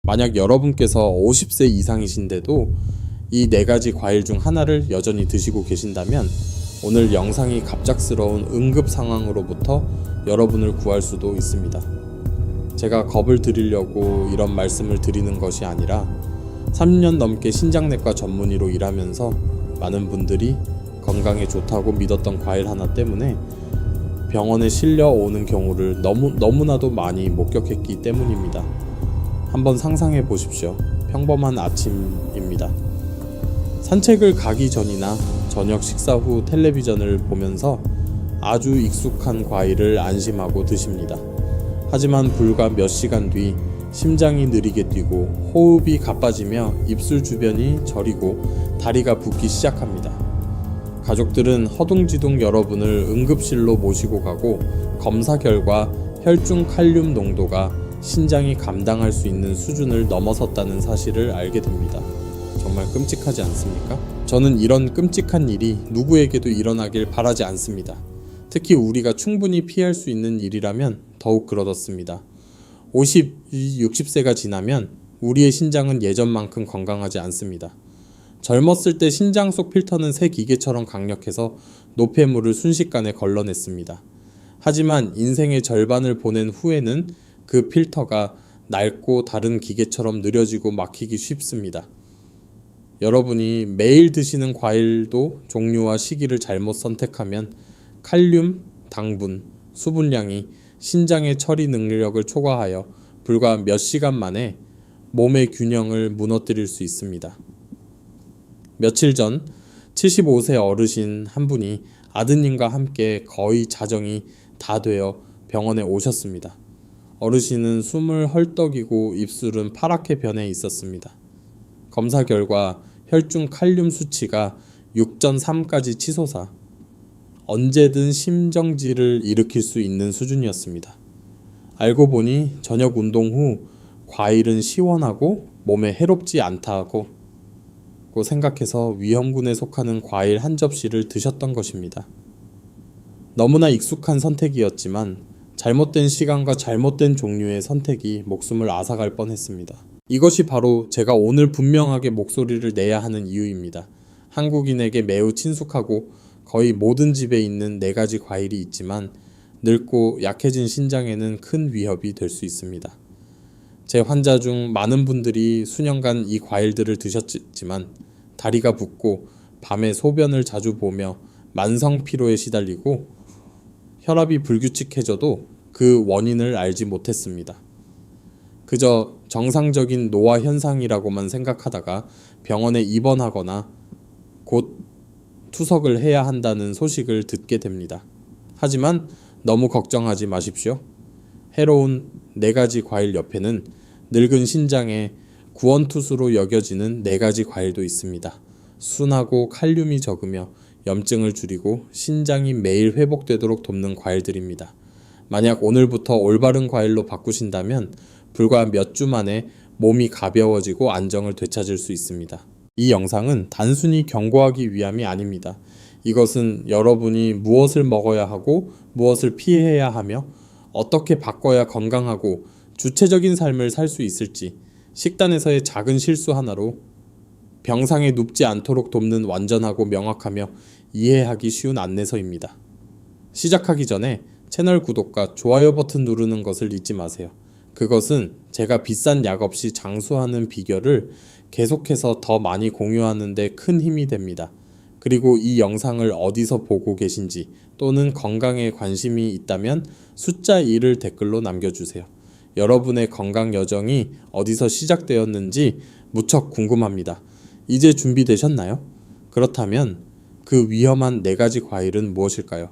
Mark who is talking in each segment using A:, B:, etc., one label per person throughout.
A: 만약 여러분께서 50세 이상이신데도 이 4가지 과일 중 하나를 여전히 드시고 계신다면 오늘 영상이 갑작스러운 응급 상황으로부터 여러분을 구할 수도 있습니다. 제가 겁을 드리려고 이런 말씀을 드리는 것이 아니라 3년 넘게 신장내과 전문의로 일하면서 많은 분들이 건강에 좋다고 믿었던 과일 하나 때문에 병원에 실려오는 경우를 너무나도 많이 목격했기 때문입니다. 한번 상상해 보십시오. 평범한 아침입니다. 산책을 가기 전이나 저녁 식사 후 텔레비전을 보면서 아주 익숙한 과일을 안심하고 드십니다. 하지만 불과 몇 시간 뒤 심장이 느리게 뛰고 호흡이 가빠지며 입술 주변이 저리고 다리가 붓기 시작합니다. 가족들은 허둥지둥 여러분을 응급실로 모시고 가고 검사 결과 혈중 칼륨 농도가 신장이 감당할 수 있는 수준을 넘어섰다는 사실을 알게 됩니다. 정말 끔찍하지 않습니까? 저는 이런 끔찍한 일이 누구에게도 일어나길 바라지 않습니다. 특히 우리가 충분히 피할 수 있는 일이라면 더욱 그렇습니다. 60세가 지나면 우리의 신장은 예전만큼 건강하지 않습니다. 젊었을 때 신장 속 필터는 새 기계처럼 강력해서 노폐물을 순식간에 걸러냈습니다. 하지만 인생의 절반을 보낸 후에는 그 필터가 낡고 다른 기계처럼 느려지고 막히기 쉽습니다. 여러분이 매일 드시는 과일도 종류와 시기를 잘못 선택하면 칼륨, 당분, 수분량이 신장의 처리 능력을 초과하여 불과 몇 시간 만에 몸의 균형을 무너뜨릴 수 있습니다. 며칠 전 75세 어르신 한 분이 아드님과 함께 거의 자정이 다 되어 병원에 오셨습니다. 어르신은 숨을 헐떡이고 입술은 파랗게 변해 있었습니다. 검사 결과 혈중 칼륨 수치가 6.3까지 치솟아 언제든 심정지를 일으킬 수 있는 수준이었습니다. 알고 보니 저녁 운동 후 과일은 시원하고 몸에 해롭지 않다고 생각해서 위험군에 속하는 과일 한 접시를 드셨던 것입니다. 너무나 익숙한 선택이었지만 잘못된 시간과 잘못된 종류의 선택이 목숨을 앗아갈 뻔했습니다. 이것이 바로 제가 오늘 분명하게 목소리를 내야 하는 이유입니다. 한국인에게 매우 친숙하고 거의 모든 집에 있는 4가지 과일이 있지만 늙고 약해진 신장에는 큰 위협이 될 수 있습니다. 제 환자 중 많은 분들이 수년간 이 과일들을 드셨지만 다리가 붓고 밤에 소변을 자주 보며 만성 피로에 시달리고 혈압이 불규칙해져도 그 원인을 알지 못했습니다. 그저 정상적인 노화 현상이라고만 생각하다가 병원에 입원하거나 곧 투석을 해야 한다는 소식을 듣게 됩니다. 하지만 너무 걱정하지 마십시오. 해로운 4가지 과일 옆에는 늙은 신장의 구원투수로 여겨지는 4가지 과일도 있습니다. 순하고 칼륨이 적으며 염증을 줄이고 신장이 매일 회복되도록 돕는 과일들입니다. 만약 오늘부터 올바른 과일로 바꾸신다면 불과 몇 주 만에 몸이 가벼워지고 안정을 되찾을 수 있습니다. 이 영상은 단순히 경고하기 위함이 아닙니다. 이것은 여러분이 무엇을 먹어야 하고 무엇을 피해야 하며 어떻게 바꿔야 건강하고 주체적인 삶을 살 수 있을지 식단에서의 작은 실수 하나로 병상에 눕지 않도록 돕는 완전하고 명확하며 이해하기 쉬운 안내서입니다. 시작하기 전에 채널 구독과 좋아요 버튼 누르는 것을 잊지 마세요. 그것은 제가 비싼 약 없이 장수하는 비결을 계속해서 더 많이 공유하는 데 큰 힘이 됩니다. 그리고 이 영상을 어디서 보고 계신지 또는 건강에 관심이 있다면 숫자 1을 댓글로 남겨주세요. 여러분의 건강 여정이 어디서 시작되었는지 무척 궁금합니다. 이제 준비되셨나요? 그렇다면 그 위험한 4가지 과일은 무엇일까요?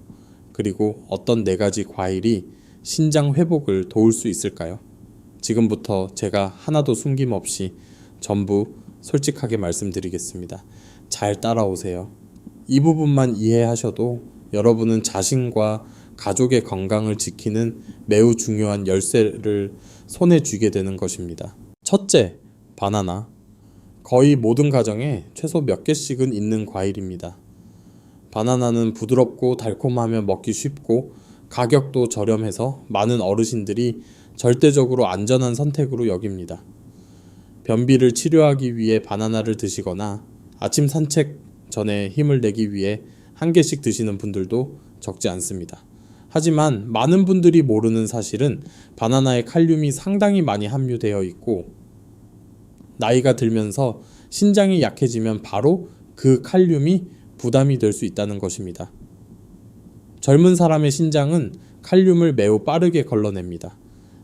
A: 그리고 어떤 4가지 과일이 신장 회복을 도울 수 있을까요? 지금부터 제가 하나도 숨김없이 전부 솔직하게 말씀드리겠습니다. 잘 따라오세요. 이 부분만 이해하셔도 여러분은 자신과 가족의 건강을 지키는 매우 중요한 열쇠를 손에 쥐게 되는 것입니다. 첫째, 바나나. 거의 모든 가정에 최소 몇 개씩은 있는 과일입니다. 바나나는 부드럽고 달콤하며 먹기 쉽고 가격도 저렴해서 많은 어르신들이 절대적으로 안전한 선택으로 여깁니다. 변비를 치료하기 위해 바나나를 드시거나 아침 산책 전에 힘을 내기 위해 한 개씩 드시는 분들도 적지 않습니다. 하지만 많은 분들이 모르는 사실은 바나나에 칼륨이 상당히 많이 함유되어 있고, 나이가 들면서 신장이 약해지면 바로 그 칼륨이 부담이 될 수 있다는 것입니다. 젊은 사람의 신장은 칼륨을 매우 빠르게 걸러냅니다.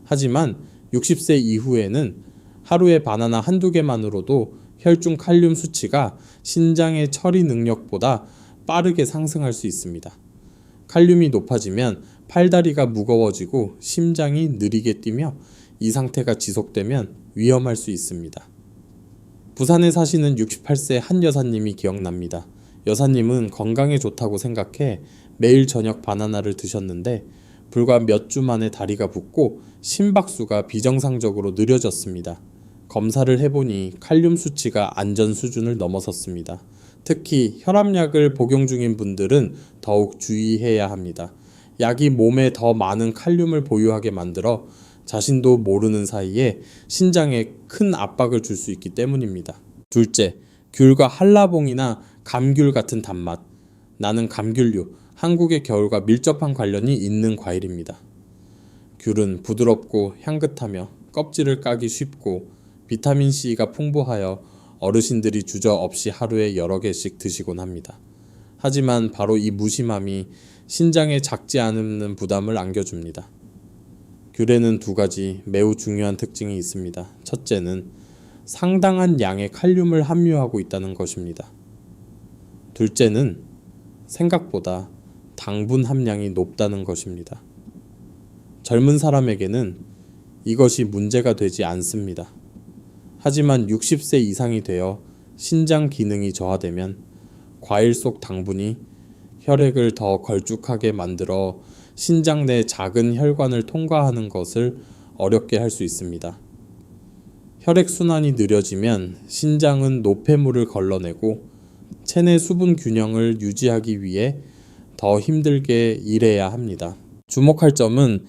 A: 하지만 60세 이후에는 하루에 바나나 한두 개만으로도 혈중 칼륨 수치가 신장의 처리 능력보다 빠르게 상승할 수 있습니다. 칼륨이 높아지면 팔다리가 무거워지고 심장이 느리게 뛰며 이 상태가 지속되면 위험할 수 있습니다. 부산에 사시는 68세 한 여사님이 기억납니다. 여사님은 건강에 좋다고 생각해 매일 저녁 바나나를 드셨는데 불과 몇 주 만에 다리가 붓고 심박수가 비정상적으로 느려졌습니다. 검사를 해보니 칼륨 수치가 안전 수준을 넘어섰습니다. 특히 혈압약을 복용 중인 분들은 더욱 주의해야 합니다. 약이 몸에 더 많은 칼륨을 보유하게 만들어 자신도 모르는 사이에 신장에 큰 압박을 줄 수 있기 때문입니다. 둘째, 귤과 한라봉이나 감귤 같은 단맛. 나는 감귤류, 한국의 겨울과 밀접한 관련이 있는 과일입니다. 귤은 부드럽고 향긋하며 껍질을 까기 쉽고 비타민C가 풍부하여 어르신들이 주저없이 하루에 여러 개씩 드시곤 합니다. 하지만 바로 이 무심함이 신장에 작지 않은 부담을 안겨줍니다. 귤에는 두 가지 매우 중요한 특징이 있습니다. 첫째는 상당한 양의 칼륨을 함유하고 있다는 것입니다. 둘째는 생각보다 당분 함량이 높다는 것입니다. 젊은 사람에게는 이것이 문제가 되지 않습니다. 하지만 60세 이상이 되어 신장 기능이 저하되면 과일 속 당분이 혈액을 더 걸쭉하게 만들어 신장 내 작은 혈관을 통과하는 것을 어렵게 할 수 있습니다. 혈액순환이 느려지면 신장은 노폐물을 걸러내고 체내 수분 균형을 유지하기 위해 더 힘들게 일해야 합니다. 주목할 점은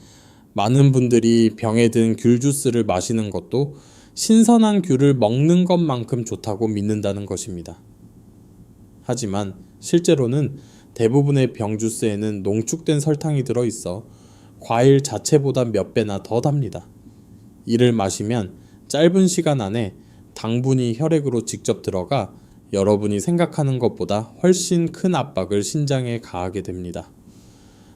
A: 많은 분들이 병에 든 귤 주스를 마시는 것도 신선한 귤을 먹는 것만큼 좋다고 믿는다는 것입니다. 하지만 실제로는 대부분의 병 주스에는 농축된 설탕이 들어있어 과일 자체보다 몇 배나 더 답니다. 이를 마시면 짧은 시간 안에 당분이 혈액으로 직접 들어가 여러분이 생각하는 것보다 훨씬 큰 압박을 신장에 가하게 됩니다.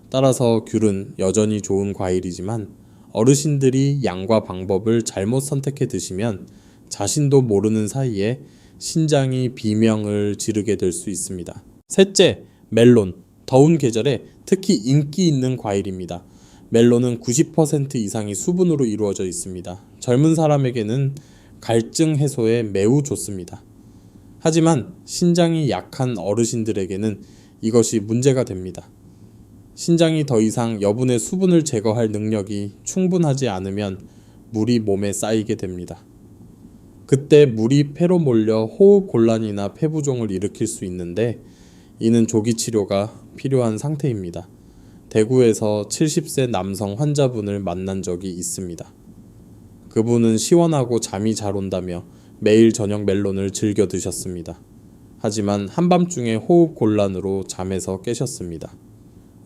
A: 따라서 귤은 여전히 좋은 과일이지만 어르신들이 양과 방법을 잘못 선택해 드시면 자신도 모르는 사이에 신장이 비명을 지르게 될 수 있습니다. 셋째, 멜론. 더운 계절에 특히 인기 있는 과일입니다. 멜론은 90% 이상이 수분으로 이루어져 있습니다. 젊은 사람에게는 갈증 해소에 매우 좋습니다. 하지만 신장이 약한 어르신들에게는 이것이 문제가 됩니다. 신장이 더 이상 여분의 수분을 제거할 능력이 충분하지 않으면 물이 몸에 쌓이게 됩니다. 그때 물이 폐로 몰려 호흡 곤란이나 폐부종을 일으킬 수 있는데 이는 조기 치료가 필요한 상태입니다. 대구에서 70세 남성 환자분을 만난 적이 있습니다. 그분은 시원하고 잠이 잘 온다며 매일 저녁 멜론을 즐겨 드셨습니다. 하지만 한밤중에 호흡 곤란으로 잠에서 깨셨습니다.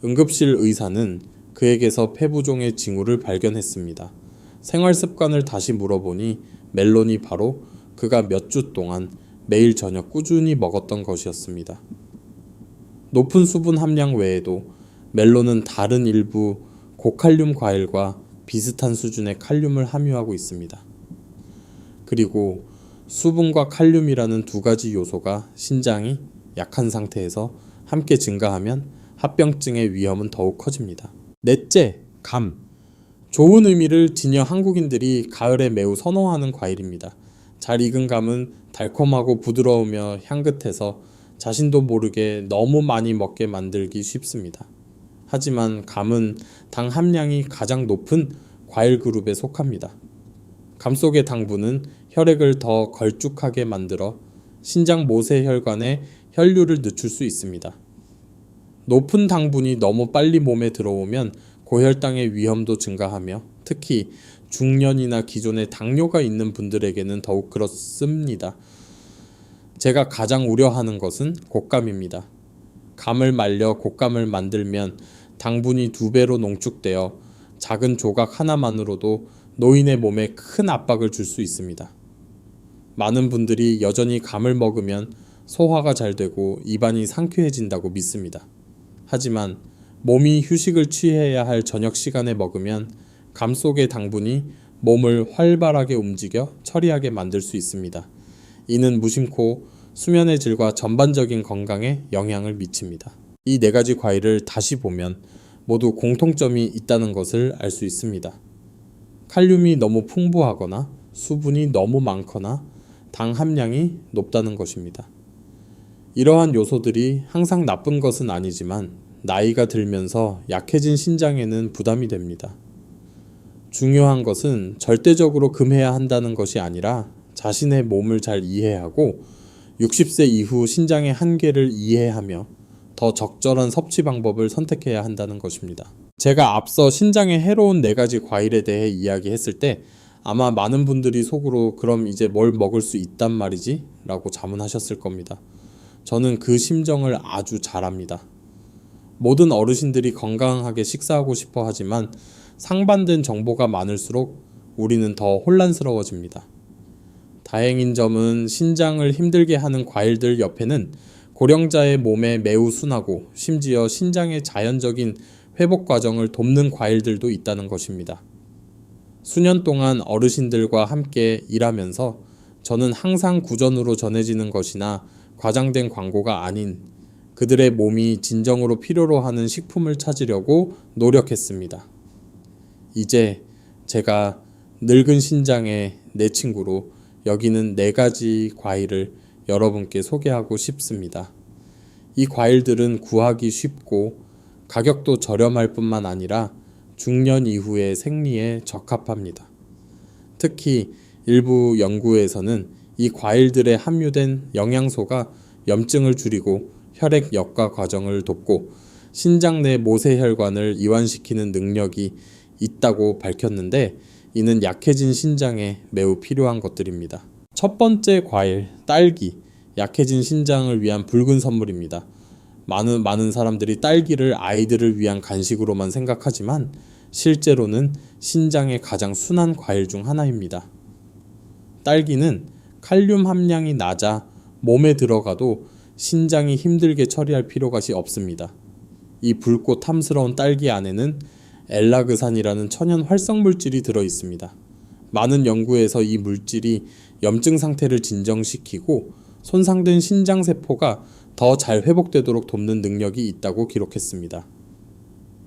A: 응급실 의사는 그에게서 폐부종의 징후를 발견했습니다. 생활 습관을 다시 물어보니 멜론이 바로 그가 몇 주 동안 매일 저녁 꾸준히 먹었던 것이었습니다. 높은 수분 함량 외에도 멜론은 다른 일부 고칼륨 과일과 비슷한 수준의 칼륨을 함유하고 있습니다. 그리고 수분과 칼륨이라는 두 가지 요소가 신장이 약한 상태에서 함께 증가하면 합병증의 위험은 더욱 커집니다. 넷째, 감. 좋은 의미를 지녀 한국인들이 가을에 매우 선호하는 과일입니다. 잘 익은 감은 달콤하고 부드러우며 향긋해서 자신도 모르게 너무 많이 먹게 만들기 쉽습니다. 하지만 감은 당 함량이 가장 높은 과일 그룹에 속합니다. 감 속의 당분은 혈액을 더 걸쭉하게 만들어 신장 모세혈관에 혈류를 늦출 수 있습니다. 높은 당분이 너무 빨리 몸에 들어오면 고혈당의 위험도 증가하며 특히 중년이나 기존에 당뇨가 있는 분들에게는 더욱 그렇습니다. 제가 가장 우려하는 것은 곶감입니다. 감을 말려 곶감을 만들면 당분이 2배로 농축되어 작은 조각 하나만으로도 노인의 몸에 큰 압박을 줄 수 있습니다. 많은 분들이 여전히 감을 먹으면 소화가 잘 되고 입안이 상쾌해진다고 믿습니다. 하지만 몸이 휴식을 취해야 할 저녁 시간에 먹으면 감 속의 당분이 몸을 활발하게 움직여 처리하게 만들 수 있습니다. 이는 무심코 수면의 질과 전반적인 건강에 영향을 미칩니다. 이 4가지 과일을 다시 보면 모두 공통점이 있다는 것을 알 수 있습니다. 칼륨이 너무 풍부하거나 수분이 너무 많거나 당 함량이 높다는 것입니다. 이러한 요소들이 항상 나쁜 것은 아니지만 나이가 들면서 약해진 신장에는 부담이 됩니다. 중요한 것은 절대적으로 금해야 한다는 것이 아니라 자신의 몸을 잘 이해하고 60세 이후 신장의 한계를 이해하며 더 적절한 섭취 방법을 선택해야 한다는 것입니다. 제가 앞서 신장에 해로운 4가지 과일에 대해 이야기했을 때 아마 많은 분들이 속으로 그럼 이제 뭘 먹을 수 있단 말이지? 라고 자문하셨을 겁니다. 저는 그 심정을 아주 잘 압니다. 모든 어르신들이 건강하게 식사하고 싶어 하지만 상반된 정보가 많을수록 우리는 더 혼란스러워집니다. 다행인 점은 신장을 힘들게 하는 과일들 옆에는 고령자의 몸에 매우 순하고 심지어 신장의 자연적인 회복 과정을 돕는 과일들도 있다는 것입니다. 수년 동안 어르신들과 함께 일하면서 저는 항상 구전으로 전해지는 것이나 과장된 광고가 아닌 그들의 몸이 진정으로 필요로 하는 식품을 찾으려고 노력했습니다. 이제 제가 늙은 신장의 내 친구로 여기는 4가지 과일을 여러분께 소개하고 싶습니다. 이 과일들은 구하기 쉽고 가격도 저렴할 뿐만 아니라 중년 이후의 생리에 적합합니다. 특히 일부 연구에서는 이 과일들에 함유된 영양소가 염증을 줄이고 혈액 역과 과정을 돕고 신장 내 모세혈관을 이완시키는 능력이 있다고 밝혔는데 이는 약해진 신장에 매우 필요한 것들입니다. 첫 번째 과일, 딸기. 약해진 신장을 위한 붉은 선물입니다. 많은 사람들이 딸기를 아이들을 위한 간식으로만 생각하지만 실제로는 신장의 가장 순한 과일 중 하나입니다. 딸기는 칼륨 함량이 낮아 몸에 들어가도 신장이 힘들게 처리할 필요가 없습니다. 이 붉고 탐스러운 딸기 안에는 엘라그산이라는 천연 활성 물질이 들어 있습니다. 많은 연구에서 이 물질이 염증 상태를 진정시키고 손상된 신장세포가 더 잘 회복되도록 돕는 능력이 있다고 기록했습니다.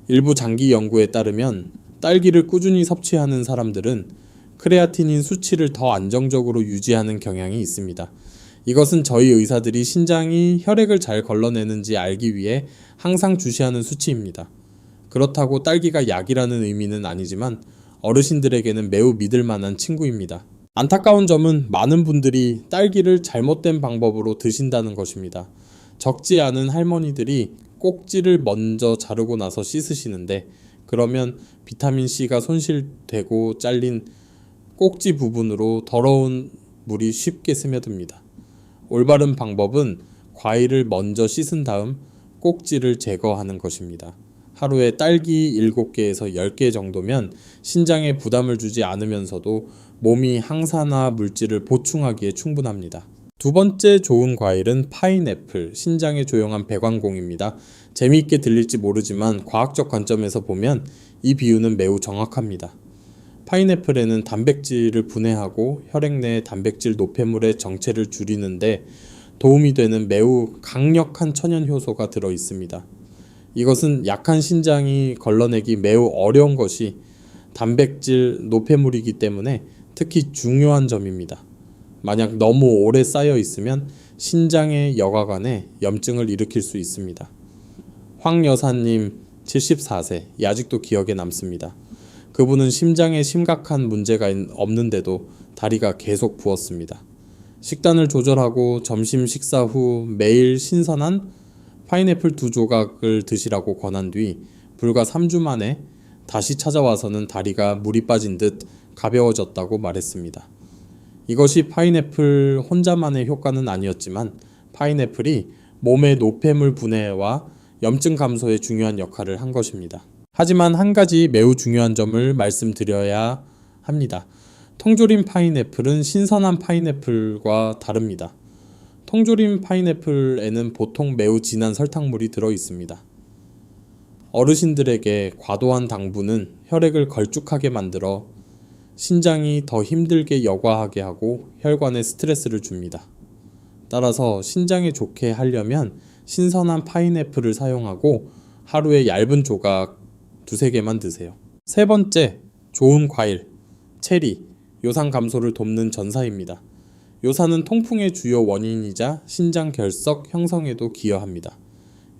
A: 일부 장기 연구에 따르면 딸기를 꾸준히 섭취하는 사람들은 크레아티닌 수치를 더 안정적으로 유지하는 경향이 있습니다. 이것은 저희 의사들이 신장이 혈액을 잘 걸러내는지 알기 위해 항상 주시하는 수치입니다. 그렇다고 딸기가 약이라는 의미는 아니지만 어르신들에게는 매우 믿을 만한 친구입니다. 안타까운 점은 많은 분들이 딸기를 잘못된 방법으로 드신다는 것입니다. 적지 않은 할머니들이 꼭지를 먼저 자르고 나서 씻으시는데 그러면 비타민C가 손실되고 잘린 꼭지 부분으로 더러운 물이 쉽게 스며듭니다. 올바른 방법은 과일을 먼저 씻은 다음 꼭지를 제거하는 것입니다. 하루에 딸기 7개에서 10개 정도면 신장에 부담을 주지 않으면서도 몸이 항산화 물질을 보충하기에 충분합니다. 두 번째 좋은 과일은 파인애플, 신장에 조용한 배관공입니다. 재미있게 들릴지 모르지만 과학적 관점에서 보면 이 비유는 매우 정확합니다. 파인애플에는 단백질을 분해하고 혈액 내 단백질 노폐물의 정체를 줄이는데 도움이 되는 매우 강력한 천연 효소가 들어 있습니다. 이것은 약한 신장이 걸러내기 매우 어려운 것이 단백질 노폐물이기 때문에 특히 중요한 점입니다. 만약 너무 오래 쌓여 있으면 신장의 여과관에 염증을 일으킬 수 있습니다. 황 여사님 74세, 아직도 기억에 남습니다. 그분은 심장에 심각한 문제가 없는데도 다리가 계속 부었습니다. 식단을 조절하고 점심 식사 후 매일 신선한 파인애플 2조각을 드시라고 권한 뒤 불과 3주 만에 다시 찾아와서는 다리가 물이 빠진 듯 가벼워졌다고 말했습니다. 이것이 파인애플 혼자만의 효과는 아니었지만 파인애플이 몸의 노폐물 분해와 염증 감소에 중요한 역할을 한 것입니다. 하지만 한 가지 매우 중요한 점을 말씀드려야 합니다. 통조림 파인애플은 신선한 파인애플과 다릅니다. 통조림 파인애플에는 보통 매우 진한 설탕물이 들어 있습니다. 어르신들에게 과도한 당분은 혈액을 걸쭉하게 만들어 신장이 더 힘들게 여과하게 하고 혈관에 스트레스를 줍니다. 따라서 신장에 좋게 하려면 신선한 파인애플을 사용하고 하루에 얇은 조각 2-3개만 드세요. 세 번째, 좋은 과일, 체리, 요산 감소를 돕는 전사입니다. 요산은 통풍의 주요 원인이자 신장 결석 형성에도 기여합니다.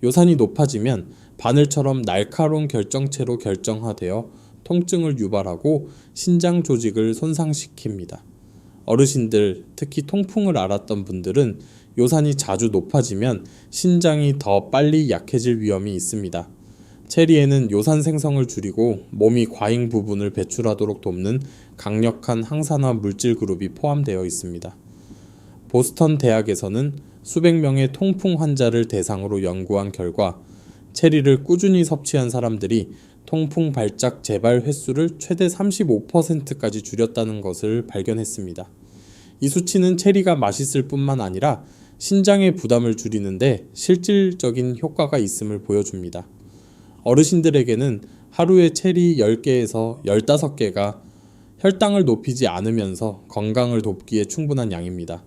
A: 요산이 높아지면 바늘처럼 날카로운 결정체로 결정화되어 통증을 유발하고 신장 조직을 손상시킵니다. 어르신들, 특히 통풍을 앓았던 분들은 요산이 자주 높아지면 신장이 더 빨리 약해질 위험이 있습니다. 체리에는 요산 생성을 줄이고 몸이 과잉 부분을 배출하도록 돕는 강력한 항산화 물질 그룹이 포함되어 있습니다. 보스턴 대학에서는 수백 명의 통풍 환자를 대상으로 연구한 결과 체리를 꾸준히 섭취한 사람들이 통풍 발작 재발 횟수를 최대 35%까지 줄였다는 것을 발견했습니다. 이 수치는 체리가 맛있을 뿐만 아니라 신장의 부담을 줄이는데 실질적인 효과가 있음을 보여줍니다. 어르신들에게는 하루에 체리 10개에서 15개가 혈당을 높이지 않으면서 건강을 돕기에 충분한 양입니다.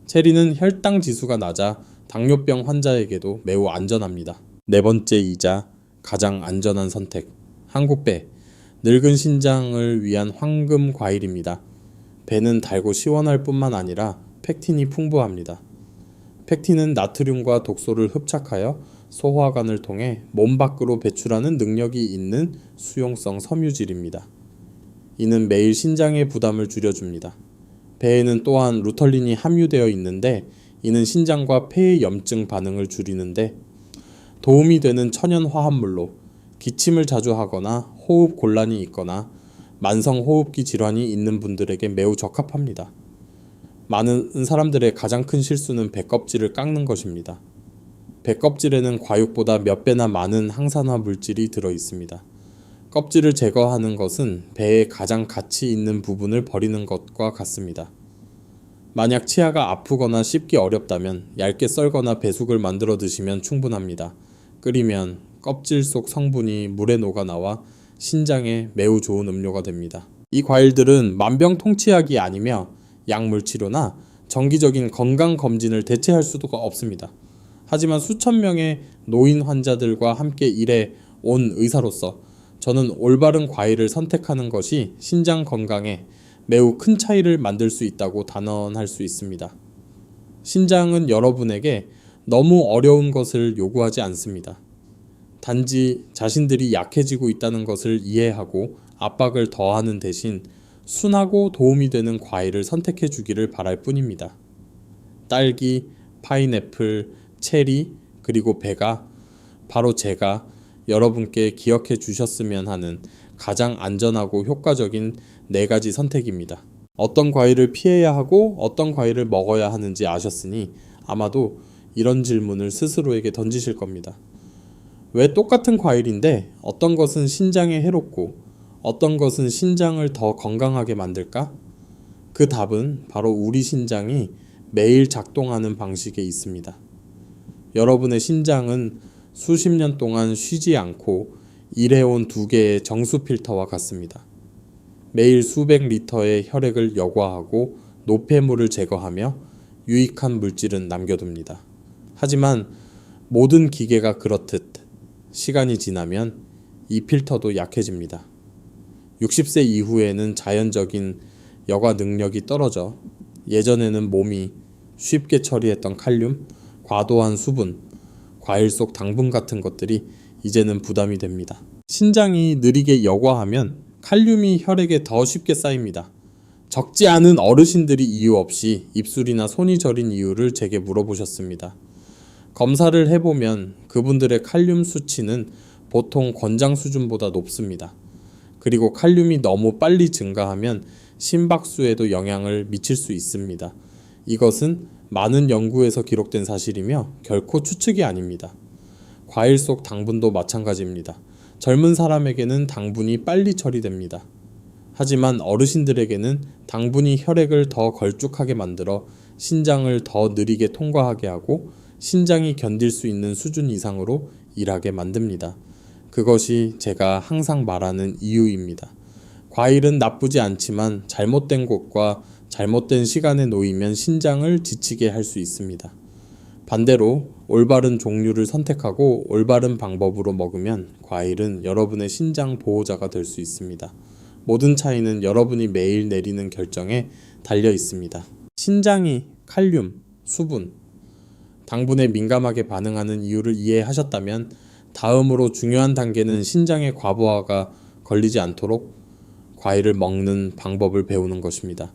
A: 체리는 혈당 지수가 낮아 당뇨병 환자에게도 매우 안전합니다. 네 번째이자 가장 안전한 선택, 한국배, 늙은 신장을 위한 황금 과일입니다. 배는 달고 시원할 뿐만 아니라 펙틴이 풍부합니다. 펙틴은 나트륨과 독소를 흡착하여 소화관을 통해 몸 밖으로 배출하는 능력이 있는 수용성 섬유질입니다. 이는 매일 신장의 부담을 줄여줍니다. 배에는 또한 루털린이 함유되어 있는데 이는 신장과 폐의 염증 반응을 줄이는데 도움이 되는 천연 화합물로 기침을 자주 하거나 호흡 곤란이 있거나 만성 호흡기 질환이 있는 분들에게 매우 적합합니다. 많은 사람들의 가장 큰 실수는 배껍질을 깎는 것입니다. 배껍질에는 과육보다 몇 배나 많은 항산화 물질이 들어 있습니다. 껍질을 제거하는 것은 배의 가장 가치 있는 부분을 버리는 것과 같습니다. 만약 치아가 아프거나 씹기 어렵다면 얇게 썰거나 배숙을 만들어 드시면 충분합니다. 끓이면 껍질 속 성분이 물에 녹아 나와 신장에 매우 좋은 음료가 됩니다. 이 과일들은 만병통치약이 아니며 약물치료나 정기적인 건강검진을 대체할 수가 없습니다. 하지만 수천 명의 노인 환자들과 함께 일해 온 의사로서 저는 올바른 과일을 선택하는 것이 신장 건강에 매우 큰 차이를 만들 수 있다고 단언할 수 있습니다. 신장은 여러분에게 너무 어려운 것을 요구하지 않습니다. 단지 자신들이 약해지고 있다는 것을 이해하고 압박을 더하는 대신 순하고 도움이 되는 과일을 선택해 주기를 바랄 뿐입니다. 딸기, 파인애플, 체리, 그리고 배가 바로 제가 여러분께 기억해 주셨으면 하는 가장 안전하고 효과적인 4가지 선택입니다. 어떤 과일을 피해야 하고 어떤 과일을 먹어야 하는지 아셨으니 아마도 이런 질문을 스스로에게 던지실 겁니다. 왜 똑같은 과일인데 어떤 것은 신장에 해롭고 어떤 것은 신장을 더 건강하게 만들까? 그 답은 바로 우리 신장이 매일 작동하는 방식에 있습니다. 여러분의 신장은 수십 년 동안 쉬지 않고 일해온 2개의 정수 필터와 같습니다. 매일 수백 리터의 혈액을 여과하고 노폐물을 제거하며 유익한 물질은 남겨둡니다. 하지만 모든 기계가 그렇듯 시간이 지나면 이 필터도 약해집니다. 60세 이후에는 자연적인 여과 능력이 떨어져 예전에는 몸이 쉽게 처리했던 칼륨, 과도한 수분, 과일 속 당분 같은 것들이 이제는 부담이 됩니다. 신장이 느리게 여과하면 칼륨이 혈액에 더 쉽게 쌓입니다. 적지 않은 어르신들이 이유 없이 입술이나 손이 저린 이유를 제게 물어보셨습니다. 검사를 해보면 그분들의 칼륨 수치는 보통 권장 수준보다 높습니다. 그리고 칼륨이 너무 빨리 증가하면 심박수에도 영향을 미칠 수 있습니다. 이것은 많은 연구에서 기록된 사실이며 결코 추측이 아닙니다. 과일 속 당분도 마찬가지입니다. 젊은 사람에게는 당분이 빨리 처리됩니다. 하지만 어르신들에게는 당분이 혈액을 더 걸쭉하게 만들어 신장을 더 느리게 통과하게 하고 신장이 견딜 수 있는 수준 이상으로 일하게 만듭니다. 그것이 제가 항상 말하는 이유입니다. 과일은 나쁘지 않지만 잘못된 곳과 잘못된 시간에 놓이면 신장을 지치게 할 수 있습니다. 반대로 올바른 종류를 선택하고 올바른 방법으로 먹으면 과일은 여러분의 신장 보호자가 될 수 있습니다. 모든 차이는 여러분이 매일 내리는 결정에 달려 있습니다. 신장이 칼륨, 수분, 당분에 민감하게 반응하는 이유를 이해하셨다면 다음으로 중요한 단계는 신장의 과부하가 걸리지 않도록 과일을 먹는 방법을 배우는 것입니다.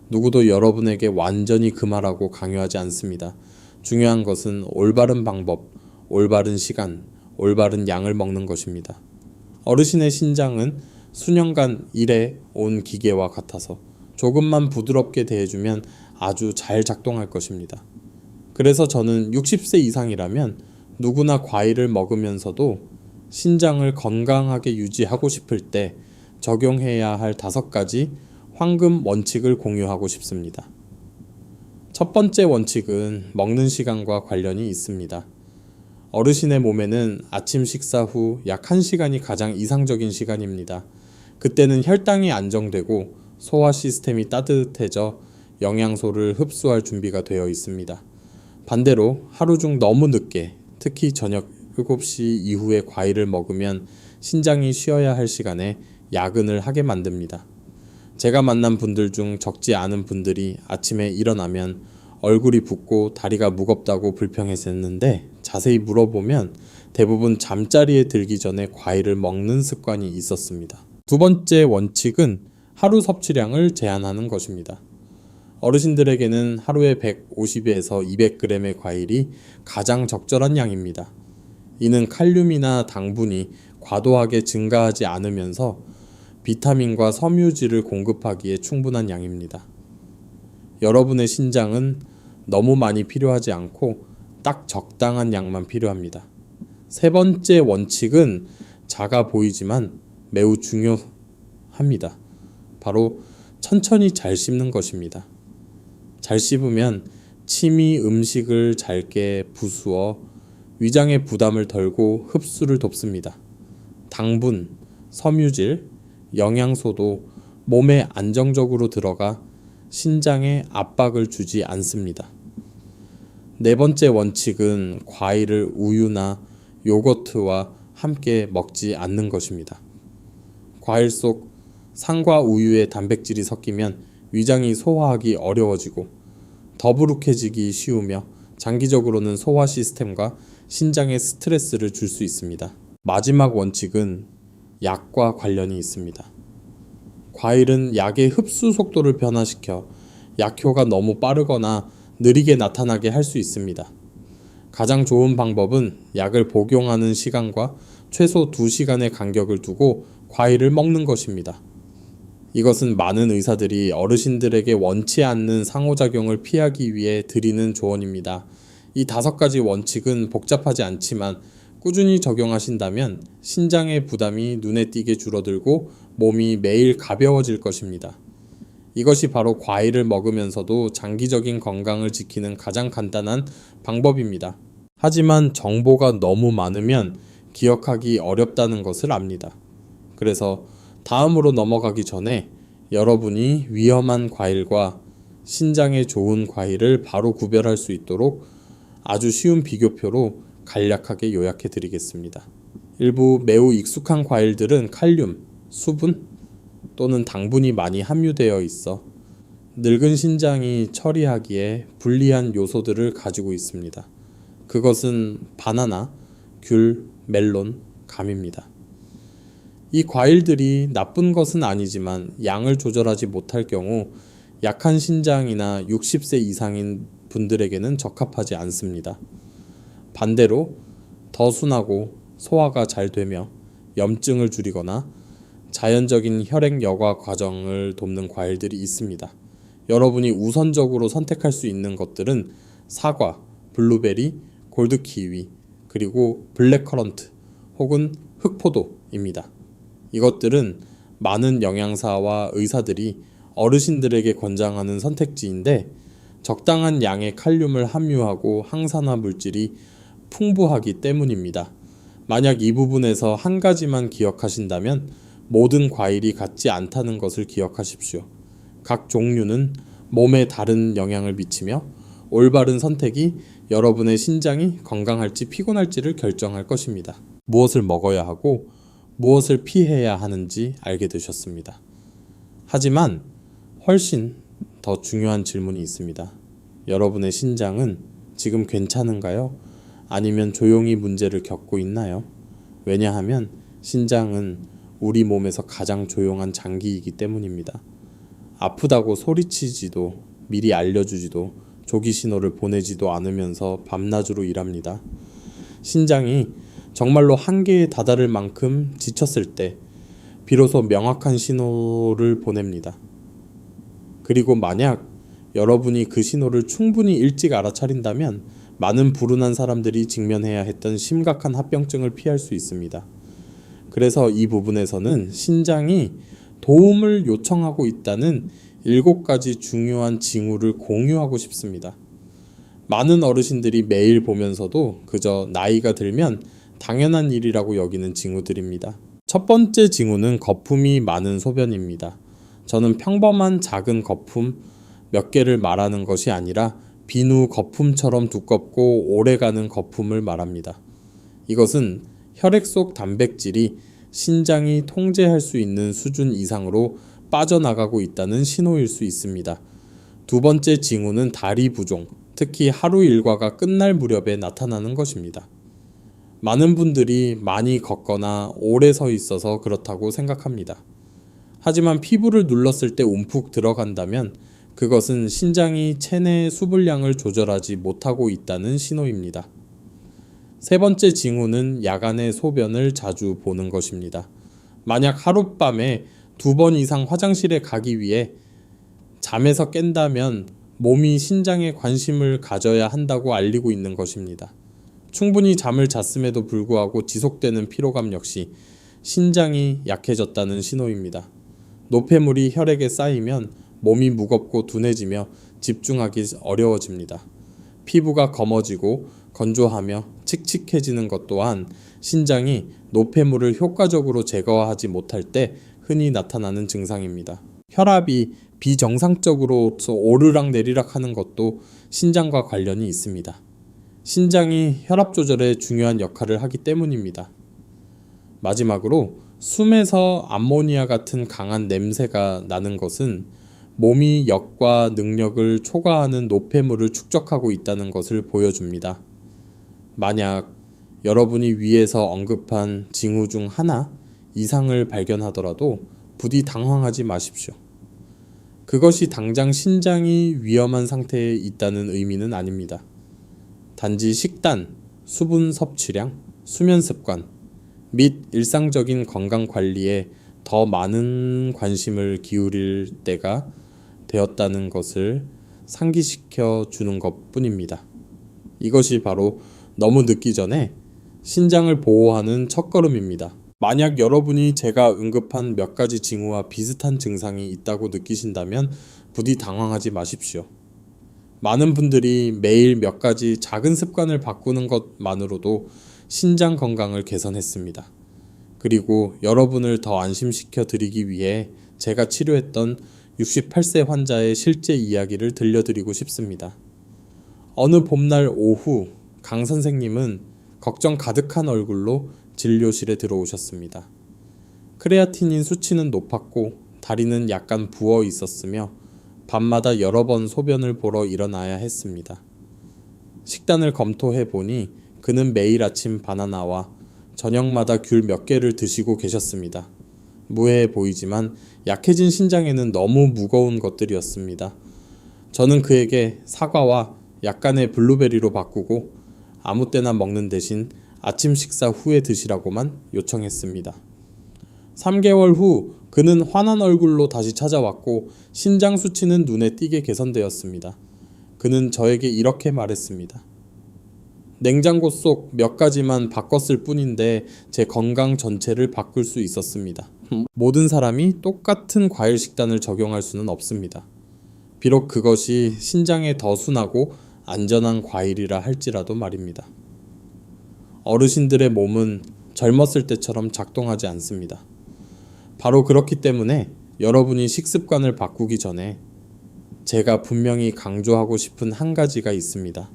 A: 누구도 여러분에게 완전히 금하라고 강요하지 않습니다. 중요한 것은 올바른 방법, 올바른 시간, 올바른 양을 먹는 것입니다. 어르신의 신장은 수년간 일해 온 기계와 같아서 조금만 부드럽게 대해주면 아주 잘 작동할 것입니다. 그래서 저는 60세 이상이라면 누구나 과일을 먹으면서도 신장을 건강하게 유지하고 싶을 때 적용해야 할 5가지 황금 원칙을 공유하고 싶습니다. 첫 번째 원칙은 먹는 시간과 관련이 있습니다. 어르신의 몸에는 아침 식사 후 약 1시간이 가장 이상적인 시간입니다. 그때는 혈당이 안정되고 소화 시스템이 따뜻해져 영양소를 흡수할 준비가 되어 있습니다. 반대로 하루 중 너무 늦게, 특히 저녁 7시 이후에 과일을 먹으면 신장이 쉬어야 할 시간에 야근을 하게 만듭니다. 제가 만난 분들 중 적지 않은 분들이 아침에 일어나면 얼굴이 붓고 다리가 무겁다고 불평했었는데 자세히 물어보면 대부분 잠자리에 들기 전에 과일을 먹는 습관이 있었습니다. 두 번째 원칙은 하루 섭취량을 제한하는 것입니다. 어르신들에게는 하루에 150에서 200g의 과일이 가장 적절한 양입니다. 이는 칼륨이나 당분이 과도하게 증가하지 않으면서 비타민과 섬유질을 공급하기에 충분한 양입니다. 여러분의 신장은 너무 많이 필요하지 않고 딱 적당한 양만 필요합니다. 세 번째 원칙은 작아 보이지만 매우 중요합니다. 바로 천천히 잘 씹는 것입니다. 잘 씹으면 침이 음식을 잘게 부수어 위장의 부담을 덜고 흡수를 돕습니다. 당분, 섬유질, 영양소도 몸에 안정적으로 들어가 신장에 압박을 주지 않습니다. 네 번째 원칙은 과일을 우유나 요거트와 함께 먹지 않는 것입니다. 과일 속 산과 우유의 단백질이 섞이면 위장이 소화하기 어려워지고 더부룩해지기 쉬우며 장기적으로는 소화 시스템과 신장에 스트레스를 줄 수 있습니다. 마지막 원칙은 약과 관련이 있습니다. 과일은 약의 흡수 속도를 변화시켜 약효가 너무 빠르거나 느리게 나타나게 할 수 있습니다. 가장 좋은 방법은 약을 복용하는 시간과 최소 2시간의 간격을 두고 과일을 먹는 것입니다. 이것은 많은 의사들이 어르신들에게 원치 않는 상호작용을 피하기 위해 드리는 조언입니다. 이 5가지 원칙은 복잡하지 않지만 꾸준히 적용하신다면 신장의 부담이 눈에 띄게 줄어들고 몸이 매일 가벼워질 것입니다. 이것이 바로 과일을 먹으면서도 장기적인 건강을 지키는 가장 간단한 방법입니다. 하지만 정보가 너무 많으면 기억하기 어렵다는 것을 압니다. 그래서 다음으로 넘어가기 전에 여러분이 위험한 과일과 신장에 좋은 과일을 바로 구별할 수 있도록 아주 쉬운 비교표로 간략하게 요약해 드리겠습니다. 일부 매우 익숙한 과일들은 칼륨, 수분 또는 당분이 많이 함유되어 있어 늙은 신장이 처리하기에 불리한 요소들을 가지고 있습니다. 그것은 바나나, 귤, 멜론, 감입니다. 이 과일들이 나쁜 것은 아니지만 양을 조절하지 못할 경우 약한 신장이나 60세 이상인 분들에게는 적합하지 않습니다. 반대로 더 순하고 소화가 잘 되며 염증을 줄이거나 자연적인 혈액 여과 과정을 돕는 과일들이 있습니다. 여러분이 우선적으로 선택할 수 있는 것들은 사과, 블루베리, 골드 키위, 그리고 블랙커런트 혹은 흑포도입니다. 이것들은 많은 영양사와 의사들이 어르신들에게 권장하는 선택지인데 적당한 양의 칼륨을 함유하고 항산화 물질이 풍부하기 때문입니다. 만약 이 부분에서 한 가지만 기억하신다면 모든 과일이 같지 않다는 것을 기억하십시오. 각 종류는 몸에 다른 영향을 미치며 올바른 선택이 여러분의 신장이 건강할지 피곤할지를 결정할 것입니다. 무엇을 먹어야 하고 무엇을 피해야 하는지 알게 되셨습니다. 하지만 훨씬 더 중요한 질문이 있습니다. 여러분의 신장은 지금 괜찮은가요? 아니면 조용히 문제를 겪고 있나요? 왜냐하면 신장은 우리 몸에서 가장 조용한 장기이기 때문입니다. 아프다고 소리치지도 미리 알려주지도 조기 신호를 보내지도 않으면서 밤낮으로 일합니다. 신장이 정말로 한계에 다다를 만큼 지쳤을 때 비로소 명확한 신호를 보냅니다. 그리고 만약 여러분이 그 신호를 충분히 일찍 알아차린다면 많은 불운한 사람들이 직면해야 했던 심각한 합병증을 피할 수 있습니다. 그래서 이 부분에서는 신장이 도움을 요청하고 있다는 7가지 중요한 징후를 공유하고 싶습니다. 많은 어르신들이 매일 보면서도 그저 나이가 들면 당연한 일이라고 여기는 징후들입니다. 첫 번째 징후는 거품이 많은 소변입니다. 저는 평범한 작은 거품 몇 개를 말하는 것이 아니라 비누 거품처럼 두껍고 오래가는 거품을 말합니다. 이것은 혈액 속 단백질이 신장이 통제할 수 있는 수준 이상으로 빠져나가고 있다는 신호일 수 있습니다. 두 번째 징후는 다리 부종, 특히 하루 일과가 끝날 무렵에 나타나는 것입니다. 많은 분들이 많이 걷거나 오래 서 있어서 그렇다고 생각합니다. 하지만 피부를 눌렀을 때 움푹 들어간다면 그것은 신장이 체내 수분량을 조절하지 못하고 있다는 신호입니다. 세 번째 징후는 야간에 소변을 자주 보는 것입니다. 만약 하룻밤에 2번 이상 화장실에 가기 위해 잠에서 깬다면 몸이 신장에 관심을 가져야 한다고 알리고 있는 것입니다. 충분히 잠을 잤음에도 불구하고 지속되는 피로감 역시 신장이 약해졌다는 신호입니다. 노폐물이 혈액에 쌓이면 몸이 무겁고 둔해지며 집중하기 어려워집니다. 피부가 검어지고 건조하며 칙칙해지는 것 또한 신장이 노폐물을 효과적으로 제거하지 못할 때 흔히 나타나는 증상입니다. 혈압이 비정상적으로 오르락 내리락 하는 것도 신장과 관련이 있습니다. 신장이 혈압 조절에 중요한 역할을 하기 때문입니다. 마지막으로 숨에서 암모니아 같은 강한 냄새가 나는 것은 몸이 역과 능력을 초과하는 노폐물을 축적하고 있다는 것을 보여줍니다. 만약 여러분이 위에서 언급한 징후 중 하나 이상을 발견하더라도 부디 당황하지 마십시오. 그것이 당장 신장이 위험한 상태에 있다는 의미는 아닙니다. 단지 식단, 수분 섭취량, 수면 습관 및 일상적인 건강 관리에 더 많은 관심을 기울일 때가 되었다는 것을 상기시켜 주는 것 뿐입니다. 이것이 바로 너무 늦기 전에 신장을 보호하는 첫걸음입니다. 만약 여러분이 제가 언급한 몇 가지 징후와 비슷한 증상이 있다고 느끼신다면 부디 당황하지 마십시오. 많은 분들이 매일 몇 가지 작은 습관을 바꾸는 것만으로도 신장 건강을 개선했습니다. 그리고 여러분을 더 안심시켜 드리기 위해 제가 치료했던 68세 환자의 실제 이야기를 들려드리고 싶습니다. 어느 봄날 오후 강 선생님은 걱정 가득한 얼굴로 진료실에 들어오셨습니다. 크레아티닌 수치는 높았고 다리는 약간 부어 있었으며 밤마다 여러 번 소변을 보러 일어나야 했습니다. 식단을 검토해 보니 그는 매일 아침 바나나와 저녁마다 귤 몇 개를 드시고 계셨습니다. 무해해 보이지만 약해진 신장에는 너무 무거운 것들이었습니다. 저는 그에게 사과와 약간의 블루베리로 바꾸고 아무 때나 먹는 대신 아침 식사 후에 드시라고만 요청했습니다. 3개월 후 그는 환한 얼굴로 다시 찾아왔고 신장 수치는 눈에 띄게 개선되었습니다. 그는 저에게 이렇게 말했습니다. 냉장고 속 몇 가지만 바꿨을 뿐인데 제 건강 전체를 바꿀 수 있었습니다. 모든 사람이 똑같은 과일 식단을 적용할 수는 없습니다. 비록 그것이 신장에 더 순하고 안전한 과일이라 할지라도 말입니다. 어르신들의 몸은 젊었을 때처럼 작동하지 않습니다. 바로 그렇기 때문에 여러분이 식습관을 바꾸기 전에 제가 분명히 강조하고 싶은 한 가지가 있습니다.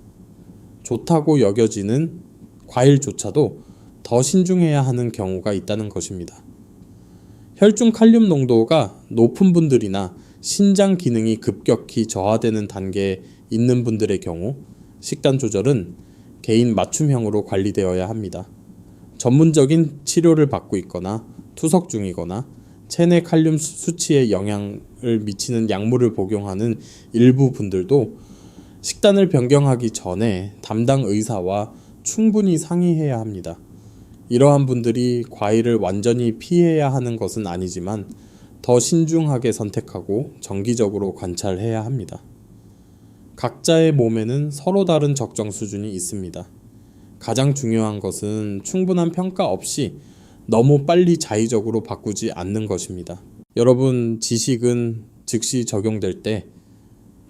A: 좋다고 여겨지는 과일조차도 더 신중해야 하는 경우가 있다는 것입니다. 혈중 칼륨 농도가 높은 분들이나 신장 기능이 급격히 저하되는 단계에 있는 분들의 경우 식단 조절은 개인 맞춤형으로 관리되어야 합니다. 전문적인 치료를 받고 있거나 투석 중이거나 체내 칼륨 수치에 영향을 미치는 약물을 복용하는 일부 분들도 식단을 변경하기 전에 담당 의사와 충분히 상의해야 합니다. 이러한 분들이 과일을 완전히 피해야 하는 것은 아니지만 더 신중하게 선택하고 정기적으로 관찰해야 합니다. 각자의 몸에는 서로 다른 적정 수준이 있습니다. 가장 중요한 것은 충분한 평가 없이 너무 빨리 자의적으로 바꾸지 않는 것입니다. 여러분, 지식은 즉시 적용될 때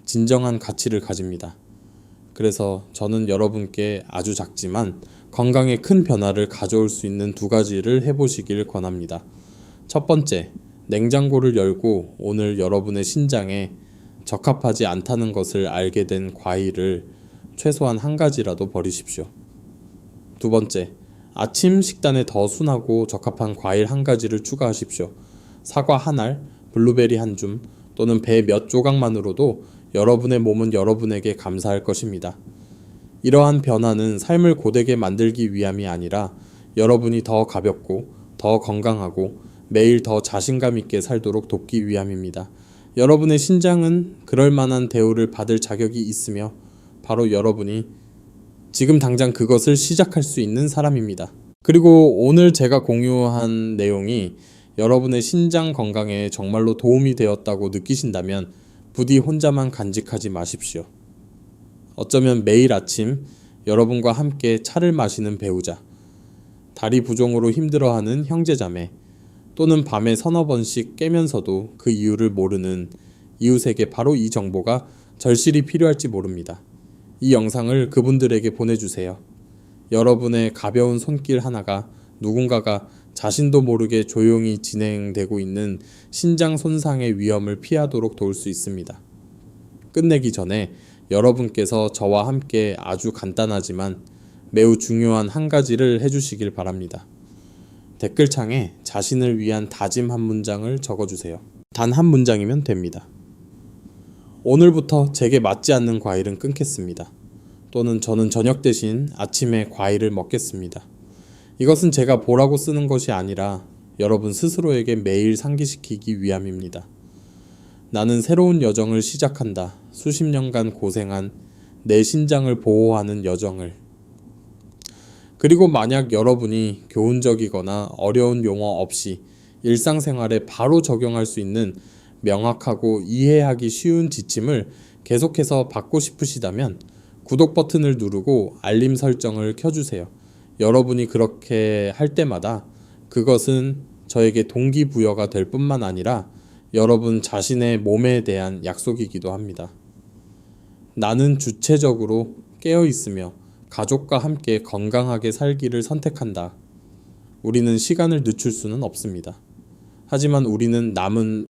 A: 진정한 가치를 가집니다. 그래서 저는 여러분께 아주 작지만 건강에 큰 변화를 가져올 수 있는 2가지를 해보시길 권합니다. 첫 번째, 냉장고를 열고 오늘 여러분의 신장에 적합하지 않다는 것을 알게 된 과일을 최소한 1가지라도 버리십시오. 2번째, 아침 식단에 더 순하고 적합한 과일 1가지를 추가하십시오. 사과 1알, 블루베리 1줌 또는 배 몇 조각만으로도 여러분의 몸은 여러분에게 감사할 것입니다. 이러한 변화는 삶을 고되게 만들기 위함이 아니라 여러분이 더 가볍고 더 건강하고 매일 더 자신감 있게 살도록 돕기 위함입니다. 여러분의 신장은 그럴 만한 대우를 받을 자격이 있으며 바로 여러분이 지금 당장 그것을 시작할 수 있는 사람입니다. 그리고 오늘 제가 공유한 내용이 여러분의 신장 건강에 정말로 도움이 되었다고 느끼신다면 부디 혼자만 간직하지 마십시오. 어쩌면 매일 아침 여러분과 함께 차를 마시는 배우자, 다리 부종으로 힘들어하는 형제자매, 또는 밤에 3-4번씩 깨면서도 그 이유를 모르는 이웃에게 바로 이 정보가 절실히 필요할지 모릅니다. 이 영상을 그분들에게 보내주세요. 여러분의 가벼운 손길 하나가 누군가가 자신도 모르게 조용히 진행되고 있는 신장 손상의 위험을 피하도록 도울 수 있습니다. 끝내기 전에 여러분께서 저와 함께 아주 간단하지만 매우 중요한 1가지를 해주시길 바랍니다. 댓글창에 자신을 위한 다짐 한 문장을 적어주세요. 단 한 문장이면 됩니다. 오늘부터 제게 맞지 않는 과일은 끊겠습니다. 또는 저는 저녁 대신 아침에 과일을 먹겠습니다. 이것은 제가 보라고 쓰는 것이 아니라 여러분 스스로에게 매일 상기시키기 위함입니다. 나는 새로운 여정을 시작한다. 수십 년간 고생한 내 신장을 보호하는 여정을. 그리고 만약 여러분이 교훈적이거나 어려운 용어 없이 일상생활에 바로 적용할 수 있는 명확하고 이해하기 쉬운 지침을 계속해서 받고 싶으시다면 구독 버튼을 누르고 알림 설정을 켜주세요. 여러분이 그렇게 할 때마다 그것은 저에게 동기부여가 될 뿐만 아니라 여러분 자신의 몸에 대한 약속이기도 합니다. 나는 주체적으로 깨어있으며 가족과 함께 건강하게 살기를 선택한다. 우리는 시간을 늦출 수는 없습니다. 하지만 우리는 남은